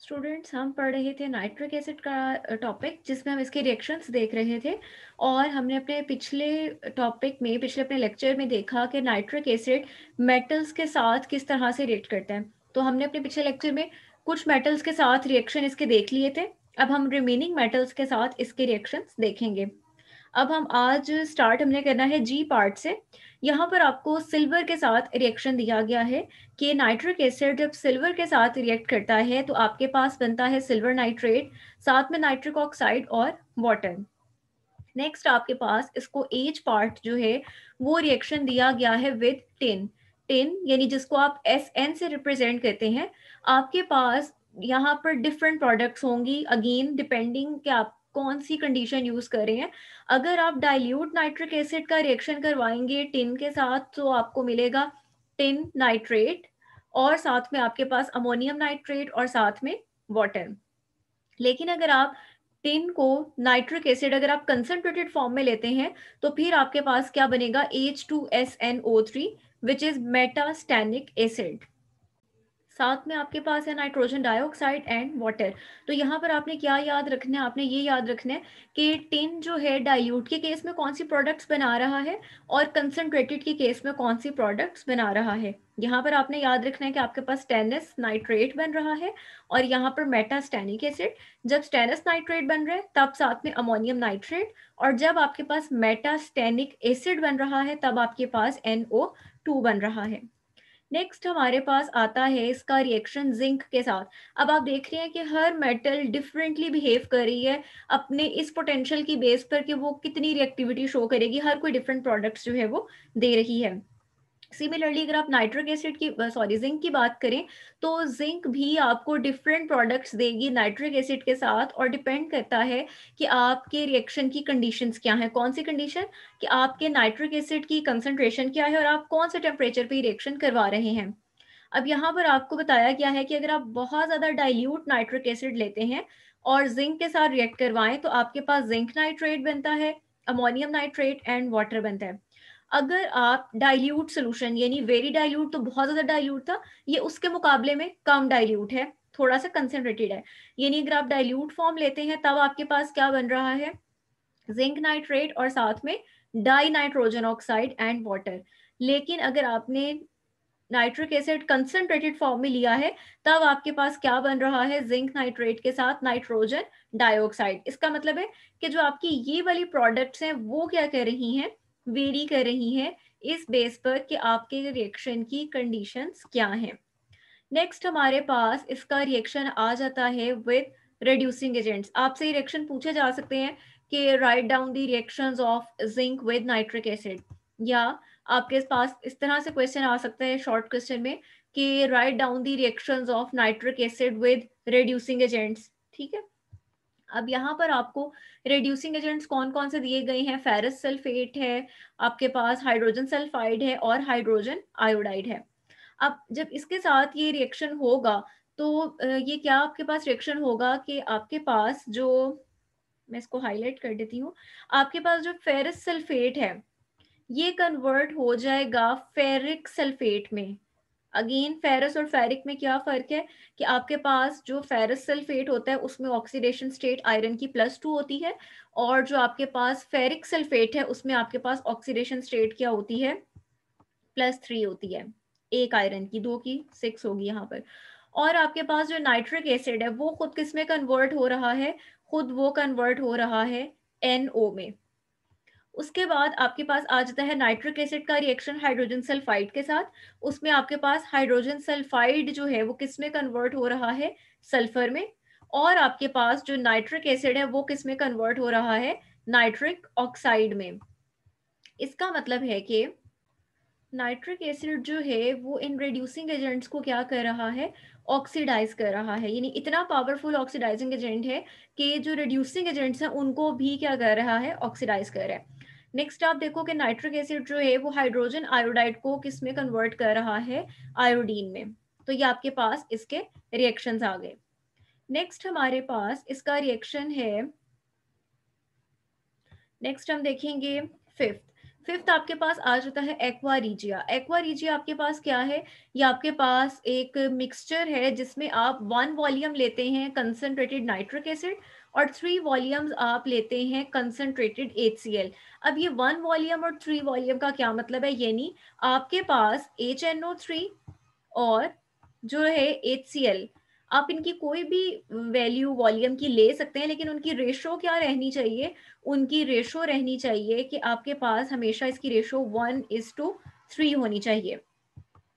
Students, हम पढ़ रहे थे नाइट्रिक एसिड का टॉपिक, जिसमें हम इसके रिएक्शंस देख रहे थे। और हमने अपने पिछले टॉपिक में, पिछले अपने लेक्चर में देखा कि नाइट्रिक एसिड मेटल्स के साथ किस तरह से रिएक्ट करता है। तो हमने अपने पिछले लेक्चर में कुछ मेटल्स के साथ रिएक्शन इसके देख लिए थे। अब हम रिमेनिंग मेटल्स के साथ इसके रिएक्शंस देखेंगे। अब हम आज स्टार्ट हमने करना है जी पार्ट से। यहाँ पर आपको सिल्वर के साथ रिएक्शन दिया गया है कि नाइट्रिक एसिड जब सिल्वर के साथ रिएक्ट करता है तो आपके पास बनता है सिल्वर नाइट्रेट, साथ में नाइट्रिक ऑक्साइड और वाटर। नेक्स्ट आपके पास इसको एच पार्ट जो है वो रिएक्शन दिया गया है विद टिन। टिन यानी जिसको आप एस एन से रिप्रेजेंट करते हैं। आपके पास यहाँ पर डिफरेंट प्रोडक्ट्स होंगी, अगेन डिपेंडिंग कि आप कौन सी कंडीशन यूज कर रहे हैं। अगर आप डाइल्यूट नाइट्रिक एसिड का रिएक्शन करवाएंगे टिन के साथ तो आपको मिलेगा टिन नाइट्रेट, और साथ में आपके पास अमोनियम नाइट्रेट और साथ में वाटर। लेकिन अगर आप टिन को नाइट्रिक एसिड अगर आप कंसंट्रेटेड फॉर्म में लेते हैं तो फिर आपके पास क्या बनेगा, H2SNO3 विच इज मेटास्टेनिक एसिड। साथ में आपके पास है नाइट्रोजन डाइऑक्साइड एंड वाटर। तो यहाँ पर आपने क्या याद रखना है, आपने ये याद रखना है कि टिन जो है डाइल्यूट के केस में कौन सी प्रोडक्ट्स बना रहा है और कंसंट्रेटेड के केस में कौन सी प्रोडक्ट्स बना रहा है। यहाँ पर आपने याद रखना है कि आपके पास स्टेनस नाइट्रेट बन रहा है और यहाँ पर मेटास्टेनिक एसिड। जब स्टेनस नाइट्रेट बन रहा है तब साथ में अमोनियम नाइट्रेट, और जब आपके पास मेटास्टेनिक एसिड बन रहा है तब आपके पास NO2 बन रहा है। नेक्स्ट हमारे पास आता है इसका रिएक्शन जिंक के साथ। अब आप देख रहे हैं कि हर मेटल डिफरेंटली बिहेव कर रही है अपने इस पोटेंशियल की बेस पर कि वो कितनी रिएक्टिविटी शो करेगी, हर कोई डिफरेंट प्रोडक्ट्स जो है वो दे रही है। सिमिलरली अगर आप नाइट्रिक एसिड की जिंक की बात करें तो जिंक भी आपको डिफरेंट प्रोडक्ट्स देगी नाइट्रिक एसिड के साथ, और डिपेंड करता है कि आपके रिएक्शन की कंडीशंस क्या है। कौन सी कंडीशन, कि आपके नाइट्रिक एसिड की कंसंट्रेशन क्या है और आप कौन से टेम्परेचर पे रिएक्शन करवा रहे हैं। अब यहाँ पर आपको बताया गया है कि अगर आप बहुत ज़्यादा डाइल्यूट नाइट्रिक एसिड लेते हैं और जिंक के साथ रिएक्ट करवाएं तो आपके पास जिंक नाइट्रेट बनता है, अमोनियम नाइट्रेट एंड वाटर बनता है। अगर आप डाइल्यूट सोल्यूशन यानी वेरी डाइल्यूट तो बहुत ज़्यादा डाइल्यूट था, ये उसके मुकाबले में कम डाइल्यूट है, थोड़ा सा कंसेंट्रेटेड है। यानी अगर आप डाइल्यूट फॉर्म लेते हैं तब आपके पास क्या बन रहा है, जिंक नाइट्रेट और साथ में die nitrogen oxide and water. लेकिन अगर आपने नाइट्रिक एसिड कंसंट्रेटेड फॉर्म में लिया है तब आपके पास क्या बन रहा है, जिंक नाइट्रेट के साथ नाइट्रोजन डाइऑक्साइड। इसका मतलब है कि जो आपकी ये वाली प्रोडक्ट्स हैं वो क्या कर रही हैं, वेरी कर रही हैं इस बेस पर कि आपके रिएक्शन की कंडीशंस क्या हैं। नेक्स्ट हमारे पास इसका रिएक्शन आ जाता है विद रिड्यूसिंग एजेंट्स। आपसे रिएक्शन पूछे जा सकते हैं कि write down the reactions of zinc with nitric acid, या आपके पास इस तरह से क्वेश्चन आ सकता है शॉर्ट क्वेश्चन में कि write down the reactions of nitric acid with reducing agents. ठीक है, अब यहाँ पर आपको रिड्यूसिंग एजेंट्स कौन कौन से दिए गए हैं, फेरस सल्फेट है, आपके पास हाइड्रोजन सल्फाइड है और हाइड्रोजन आयोडाइड है। अब जब इसके साथ ये रिएक्शन होगा तो ये क्या आपके पास रिएक्शन होगा कि आपके पास जो, मैं इसको हाईलाइट कर देती हूँ, आपके पास जो फेरस सल्फेट है ये कन्वर्ट हो जाएगा फेरिक सल्फेट में। अगेन फेरस और फेरिक में क्या फर्क है कि आपके पास जो फेरस सल्फेट होता है उसमें ऑक्सीडेशन स्टेट आयरन की +2 होती है, और जो आपके पास फेरिक सल्फेट है उसमें आपके पास ऑक्सीडेशन स्टेट क्या होती है, +3 होती है। एक आयरन की, 2 की 6 होगी यहाँ पर। और आपके पास जो नाइट्रिक एसिड है वो खुद किस में कन्वर्ट हो रहा है, खुद वो कन्वर्ट हो रहा है NO में। उसके बाद आपके पास आ जाता है नाइट्रिक एसिड का रिएक्शन हाइड्रोजन सल्फाइड के साथ। उसमें आपके पास हाइड्रोजन सल्फाइड जो है वो किस में कन्वर्ट हो रहा है, सल्फर में। और आपके पास जो नाइट्रिक एसिड है वो किस में कन्वर्ट हो रहा है, नाइट्रिक ऑक्साइड में। इसका मतलब है कि नाइट्रिक एसिड जो है वो इन रिड्यूसिंग एजेंट्स को क्या कर रहा है, ऑक्सीडाइज कर रहा है। यानी इतना पावरफुल ऑक्सीडाइजिंग एजेंट है कि जो रिड्यूसिंग एजेंट्स हैं उनको भी क्या कर रहा है, ऑक्सीडाइज कर रहा है। नेक्स्ट आप देखो कि नाइट्रिक एसिड जो है वो हाइड्रोजन आयोडाइड को किस में कन्वर्ट कर रहा है, आयोडीन में। तो ये आपके पास इसके रिएक्शंस आ गए। नेक्स्ट हमारे पास इसका रिएक्शन है, नेक्स्ट हम देखेंगे फिफ्थ। फिफ्थ आपके पास आ जाता है एक्वारीजिया। एक्वारीजिया आपके पास क्या है? ये आपके पास एक मिक्सचर है जिसमें आप 1 वॉल्यूम लेते हैं कंसंट्रेटेड नाइट्रिक एसिड और 3 वॉल्यूम्स आप लेते हैं कंसंट्रेटेड HCl। अब ये 1 वॉल्यूम और 3 वॉल्यूम का क्या मतलब है? यानी आपके पास HNO3 और जो है HCl, आप इनकी कोई भी वैल्यू वॉल्यूम की ले सकते हैं, लेकिन उनकी रेशो क्या रहनी चाहिए? उनकी रेशो रहनी चाहिए कि आपके पास हमेशा इसकी रेशो 1:3 होनी चाहिए।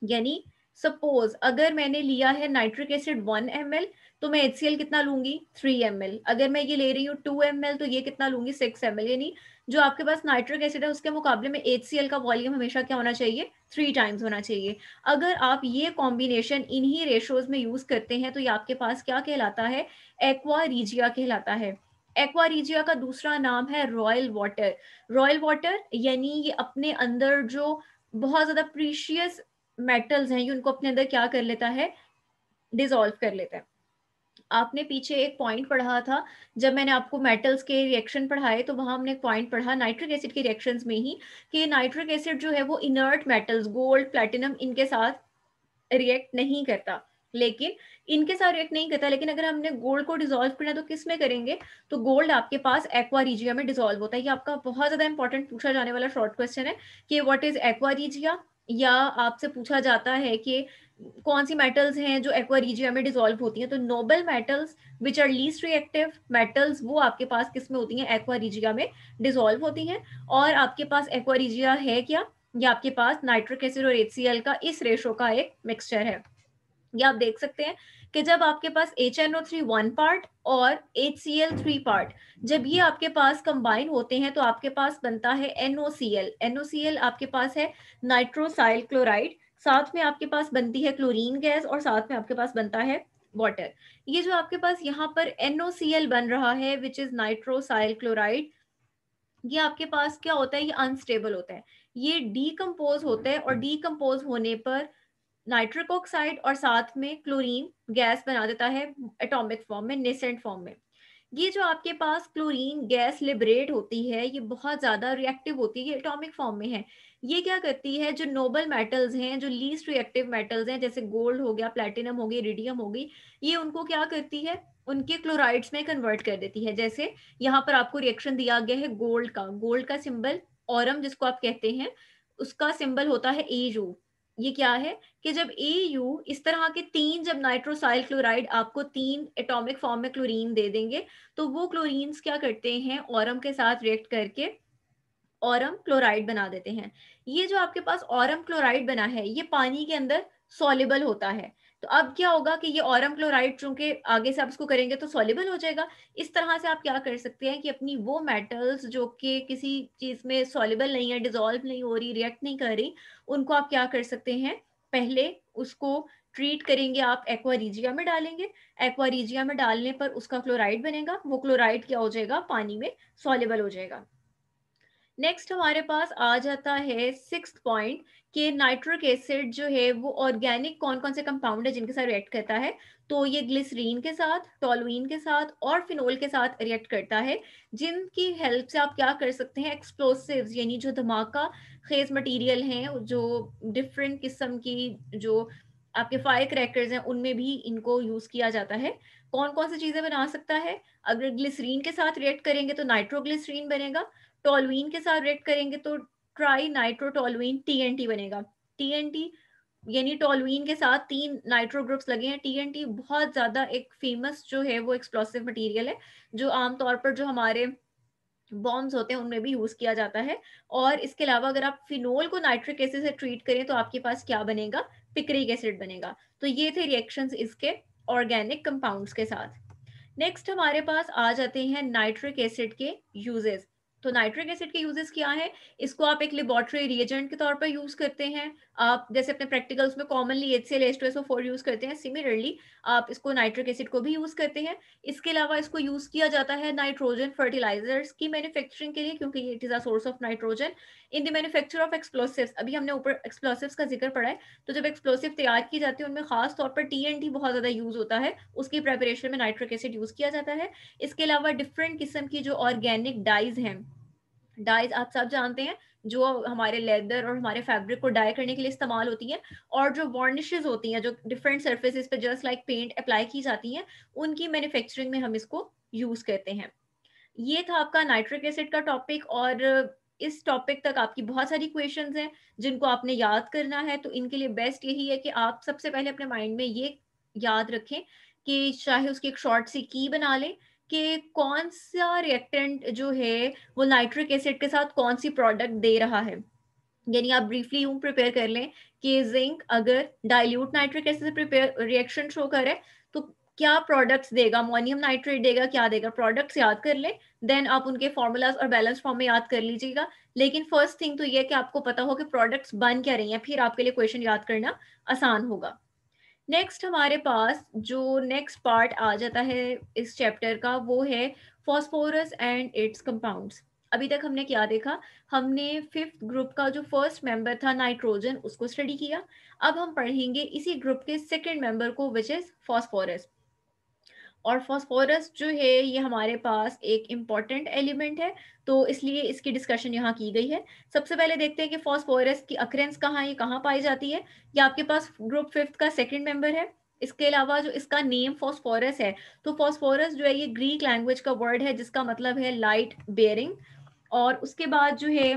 यानी सपोज अगर मैंने लिया है नाइट्रिक एसिड 1 ml, तो मैं HCl कितना लूंगी? 3 ml। अगर मैं ये ले रही हूँ 2 ml, तो ये कितना लूंगी? 6 ml। यानी जो आपके पास नाइट्रिक एसिड है उसके मुकाबले में HCl का वॉल्यूम हमेशा क्या होना चाहिए? 3 टाइम्स होना चाहिए। अगर आप ये कॉम्बिनेशन इन्हीं रेशोज में यूज करते हैं तो ये आपके पास क्या कहलाता है? एक्वारीजिया कहलाता है। एक्वारीजिया का दूसरा नाम है रॉयल वाटर। रॉयल वाटर यानी ये अपने अंदर जो बहुत ज्यादा प्रीशियस मेटल्स हैं, ये उनको अपने अंदर क्या कर लेता है? डिसॉल्व कर लेता है। आपने पीछे एक पॉइंट पढ़ा था, जब मैंने आपको मेटल्स के रिएक्शन पढ़ाए तो वहां हमने एक पॉइंट पढ़ा नाइट्रिक एसिड के रिएक्शंस में ही, कि नाइट्रिक एसिड जो है वो इनर्ट मेटल्स गोल्ड प्लैटिनम इनके साथ रिएक्ट नहीं करता। लेकिन इनके साथ रिएक्ट नहीं करता, लेकिन अगर हमने गोल्ड को डिसॉल्व करना तो किस में करेंगे? तो गोल्ड आपके पास एक्वारीजिया में डिसॉल्व होता है। ये आपका बहुत ज्यादा इंपॉर्टेंट पूछा जाने वाला शॉर्ट क्वेश्चन है कि व्हाट इज एक्वारीजिया। या आपसे पूछा जाता है कि कौन सी मेटल्स हैं जो एक्वारीजिया में डिसॉल्व होती हैं। तो noble metals which are least reactive metals, वो आपके पास किस में होती हैं? एक्वारीजिया में डिसॉल्व होती हैं। और आपके पास एक्वारीजिया है क्या? ये आपके पास नाइट्रिक एसिड और HCl का इस रेशो का एक मिक्सचर है। ये आप देख सकते हैं कि जब आपके पास HNO3 1 पार्ट और HCl 3 पार्ट, जब ये आपके पास कंबाइन होते हैं तो आपके पास बनता है NOCl। NOCl आपके पास है नाइट्रोसाइल क्लोराइड, साथ में आपके पास बनती है क्लोरीन गैस और साथ में आपके पास बनता है वाटर। ये जो आपके पास यहाँ पर NOCl बन रहा है विच इज नाइट्रोसाइल क्लोराइड, ये आपके पास क्या होता है? ये अनस्टेबल होता है। ये डीकम्पोज होता है और डीकम्पोज होने पर नाइट्रिक ऑक्साइड और साथ में क्लोरीन गैस बना देता है एटॉमिक फॉर्म में, नेसेंट फॉर्म में। ये जो आपके पास क्लोरीन गैस लिबरेट होती है ये बहुत ज्यादा रिएक्टिव होती है, ये एटॉमिक फॉर्म में है। ये क्या करती है? जो नोबल मेटल्स हैं, जो लीस्ट रिएक्टिव मेटल्स हैं, जैसे गोल्ड हो गया, प्लैटिनम हो गई, इरिडियम हो गई, ये उनको क्या करती है? उनके क्लोराइड्स में कन्वर्ट कर देती है। जैसे यहाँ पर आपको रिएक्शन दिया गया है गोल्ड का सिंबल ऑरम जिसको आप कहते हैं, उसका सिंबल होता है AU। ये क्या है कि जब AU इस तरह के 3, जब नाइट्रोसाइल क्लोराइड आपको 3 एटॉमिक फॉर्म में क्लोरीन दे देंगे, तो वो क्लोरीन्स क्या करते हैं? ऑरम के साथ रिएक्ट करके ऑरम क्लोराइड बना देते हैं। ये जो आपके पास ऑरम क्लोराइड बना है ये पानी के अंदर सॉल्युबल होता है। तो अब क्या होगा कि ये ऑरम क्लोराइड चूंकि आगे से आप इसको करेंगे तो सॉल्युबल हो जाएगा। इस तरह से आप क्या कर सकते हैं कि अपनी वो मेटल्स जो कि किसी चीज में सॉल्युबल नहीं है, डिसॉल्व नहीं हो रही, रिएक्ट नहीं कर रही, उनको आप क्या कर सकते हैं? पहले उसको ट्रीट करेंगे, आप एक्वारीजिया में डालेंगे। एक्वारीजिया में डालने पर उसका क्लोराइड बनेगा, वो क्लोराइड क्या हो जाएगा? पानी में सॉल्युबल हो जाएगा। नेक्स्ट हमारे पास आ जाता है सिक्स्थ पॉइंट कि नाइट्रिक एसिड जो है वो ऑर्गेनिक कौन कौन से कंपाउंड है जिनके साथ रिएक्ट करता है। तो ये ग्लिसरीन के साथ, टोलुइन के साथ और फिनोल के साथ रिएक्ट करता है, जिनकी हेल्प से आप क्या कर सकते हैं? एक्सप्लोसिव्स यानी जो धमाका खेज मटेरियल हैं, जो डिफरेंट किस्म की जो आपके फायर क्रैकर्स हैं उनमें भी इनको यूज किया जाता है। कौन कौन सी चीजें बना सकता है? अगर ग्लिसरीन के साथ रिएक्ट करेंगे तो नाइट्रोग्लिसरीन बनेगा। टोलुइन के साथ रिएक्ट करेंगे तो ट्राई नाइट्रोटोलुइन TNT बनेगा। TNT यानी टोलुइन के साथ 3 नाइट्रो ग्रुप्स लगे हैं। TNT बहुत ज्यादा एक फेमस जो है वो एक्सप्लोसिव मटेरियल है, जो आमतौर पर जो हमारे बॉम्ब्स होते हैं उनमें भी यूज किया जाता है। और इसके अलावा अगर आप फिनोल को नाइट्रिक एसिड से ट्रीट करें तो आपके पास क्या बनेगा? पिक्रिक एसिड बनेगा। तो ये थे रिएक्शंस इसके ऑर्गेनिक कंपाउंड्स के साथ। नेक्स्ट हमारे पास आ जाते हैं नाइट्रिक एसिड के यूजेस। तो नाइट्रिक एसिड के यूजेस क्या है? इसको आप एक लेबोरेटरी रिएजेंट के तौर पर यूज करते हैं। आप जैसे अपने प्रैक्टिकल्स में कॉमनली HCl H2SO4 यूज करते हैं, सिमिलरली आप इसको नाइट्रिक एसिड को भी यूज करते हैं। इसके अलावा इसको यूज किया जाता है नाइट्रोजन फर्टिलाइजर्स की मैन्युफैक्चरिंग के लिए, क्योंकि it is a source of nitrogen in the manufacture of explosives. अभी हमने ऊपर एक्सप्लोसिव्स का जिक्र पढ़ा है, तो जब एक्सप्लोसिव तैयार की जाती है उनमें खास तौर पर TNT बहुत ज्यादा यूज होता है, उसकी प्रेपरेशन में नाइट्रिक एसिड यूज किया जाता है। इसके अलावा डिफरेंट किस्म की जो ऑर्गेनिक डाइज हैं, डाइज आप सब जानते हैं, जो हमारे लेदर और हमारे फैब्रिक को डाई करने के लिए इस्तेमाल होती हैं, और जो वार्निशेस होती हैं जो डिफरेंट सर्फेसिस पे जस्ट लाइक पेंट अप्लाई की जाती हैं, उनकी मैन्युफैक्चरिंग में हम इसको यूज करते हैं। ये था आपका नाइट्रिक एसिड का टॉपिक, और इस टॉपिक तक आपकी बहुत सारी क्वेश्चंस हैं जिनको आपने याद करना है। तो इनके लिए बेस्ट यही है कि आप सबसे पहले अपने माइंड में ये याद रखें कि चाहे उसकी एक शॉर्ट सी की बना लें कि कौन सा रिएक्टेंट जो है वो नाइट्रिक एसिड के साथ कौन सी प्रोडक्ट दे रहा है। यानी आप ब्रीफली यूं प्रिपेयर कर लें कि जिंक अगर डाइल्यूट नाइट्रिक एसिड से प्रिपेयर रिएक्शन शो करे तो क्या प्रोडक्ट्स देगा, अमोनियम नाइट्रेट देगा, क्या देगा, प्रोडक्ट्स याद कर लें। देन आप उनके फॉर्मूलाज और बैलेंस फॉर्म में याद कर लीजिएगा। लेकिन फर्स्ट थिंग तो ये कि आपको पता हो कि प्रोडक्ट्स बन क्या रही हैं, फिर आपके लिए क्वेश्चन याद करना आसान होगा। नेक्स्ट हमारे पास जो नेक्स्ट पार्ट आ जाता है इस चैप्टर का, वो है फॉस्फोरस एंड इट्स कंपाउंड्स। अभी तक हमने क्या देखा, हमने फिफ्थ ग्रुप का जो फर्स्ट मेंबर था नाइट्रोजन उसको स्टडी किया। अब हम पढ़ेंगे इसी ग्रुप के सेकंड मेंबर को, विच इज फॉस्फोरस। और फास्फोरस जो है ये हमारे पास एक इम्पॉर्टेंट एलिमेंट है, तो इसलिए इसकी डिस्कशन यहाँ की गई है। सबसे पहले देखते हैं कि फास्फोरस की अक्रेंस कहाँ है, ये कहाँ पाई जाती है। ये आपके पास ग्रुप फिफ्थ का सेकंड मेंबर है। इसके अलावा जो इसका नेम फास्फोरस है, तो फास्फोरस जो है ये ग्रीक लैंग्वेज का वर्ड है जिसका मतलब है लाइट बेयरिंग। और उसके बाद जो है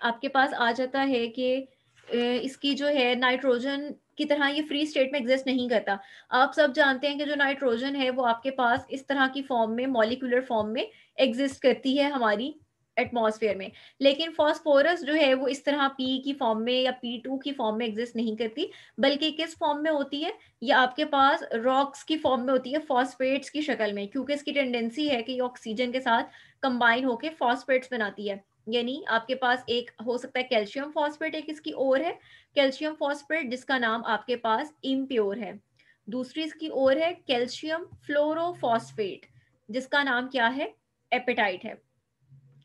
आपके पास आ जाता है कि इसकी जो है नाइट्रोजन की तरह ये फ्री स्टेट में एग्जिस्ट नहीं करता। आप सब जानते हैं कि जो नाइट्रोजन है वो आपके पास इस तरह की फॉर्म में, मॉलिक्यूलर फॉर्म में एग्जिस्ट करती है हमारी एटमॉस्फेयर में। लेकिन फास्फोरस जो है वो इस तरह पी की फॉर्म में या P2 की फॉर्म में एग्जिस्ट नहीं करती, बल्कि किस फॉर्म में होती है, ये आपके पास रॉक्स की फॉर्म में होती है, फॉस्फेट्स की शक्ल में, क्योंकि इसकी टेंडेंसी है कि ये ऑक्सीजन के साथ कंबाइन होकर फॉस्फेट्स बनाती है। यानी आपके पास एक हो सकता है कैल्शियम फॉस्फेट, एक इसकी और है कैल्शियम फॉस्फेट जिसका नाम आपके पास इम्प्योर है। दूसरी इसकी और है कैल्शियम फ्लोरोफॉस्फेट जिसका नाम क्या है, एपेटाइट है।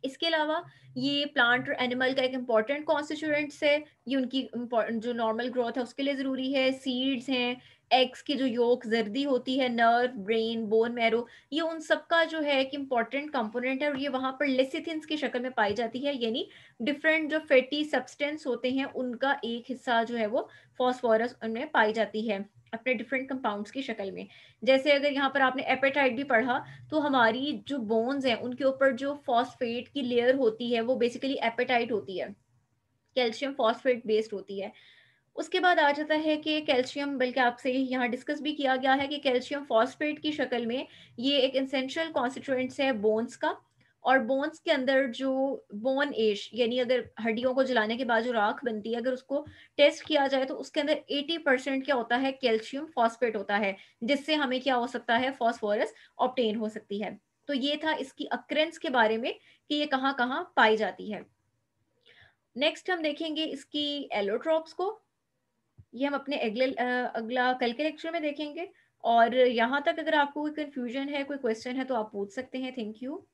इसके अलावा ये प्लांट और एनिमल का एक इंपॉर्टेंट कॉन्स्टिट्यूएंट्स है। ये उनकी जो नॉर्मल ग्रोथ है उसके लिए ज़रूरी है। सीड्स हैं, एग्स की जो योक जर्दी होती है, नर्व, ब्रेन, बोन मैरो, ये उन सबका जो है एक इम्पॉर्टेंट कंपोनेंट है, और ये वहाँ पर लेसिथिन्स की शक्ल में पाई जाती है। यानी डिफरेंट जो फैटी सब्सटेंस होते हैं उनका एक हिस्सा जो है वो फॉस्फोरस उनमें पाई जाती है अपने डिफरेंट कंपाउंड्स की शक्ल में। जैसे अगर यहाँ पर आपने एपेटाइट भी पढ़ा, तो हमारी जो बोन्स हैं उनके ऊपर जो फॉस्फेट की लेयर होती है वो बेसिकली एपेटाइट होती है, कैल्शियम फॉस्फेट बेस्ड होती है। उसके बाद आ जाता है कि कैल्शियम, बल्कि आपसे यहाँ डिस्कस भी किया गया है कि कैल्शियम फॉस्फेट की शक्ल में ये एक एसेंशियल कॉन्स्टिट्यूएंट्स है बोन्स का। और बोन्स के अंदर जो बोन एश, यानी अगर हड्डियों को जलाने के बाद जो राख बनती है, अगर उसको टेस्ट किया जाए तो उसके अंदर 80% क्या होता है, कैल्शियम फॉस्फेट होता है, जिससे हमें क्या हो सकता है, फॉस्फोरस ऑब्टेन हो सकती है। तो ये था इसकी अक्रेंस के बारे में कि ये कहाँ कहाँ पाई जाती है। नेक्स्ट हम देखेंगे इसकी एलोट्रॉप्स को। ये हम अपने अगला कल के लेक्चर में देखेंगे। और यहाँ तक अगर आपको कोई कंफ्यूजन है, कोई क्वेश्चन है, तो आप पूछ सकते हैं। Thank you.